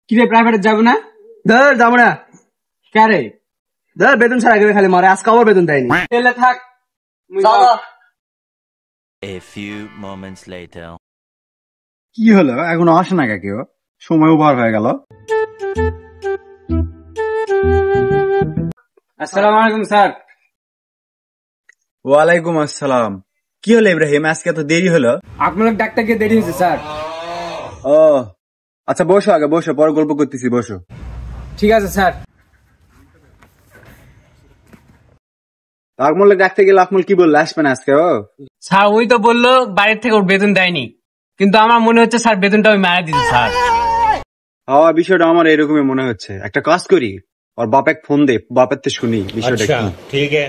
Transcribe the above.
কি রে প্রাইভেটে যাবো না? ধর যাবো না। কারে ধর বেতন ছাড়া গেলে খালি মারে, আজকে আবার বেতন দেয়নি। তেলে থাক। A few moments later. কি হলো এখনো আসে না কেউ? সময় ওভার হয়ে গেল। আসসালামু আলাইকুম স্যার। ওয়ালাইকুম আসসালাম। কি হলো ইব্রাহিম, আজকে তো দেরি হলো? আপনার ডাক্তার গিয়ে দেরি হয়েছে স্যার। ও আচ্ছা, বসো আগে বসো, পরে গল্প করতেছি, বসো। ঠিক আছে স্যার। আকমল ডাকতে গেলে আকমল কি বললো, আসবে না আজকে? ও স্যার ওই তো বললো বাড়ির থেকে ওর বেতন দেয়নি, কিন্তু আমার মনে হচ্ছে স্যার বেতনটা ওই মারা দিচ্ছে স্যার। হ্যাঁ, বিষয়টা আমার এরকমই মনে হচ্ছে। একটা কাজ করি, ওর বাপে ফোন দে, বাপের থেকে শুনি বিষয়টা কি। ठीक है।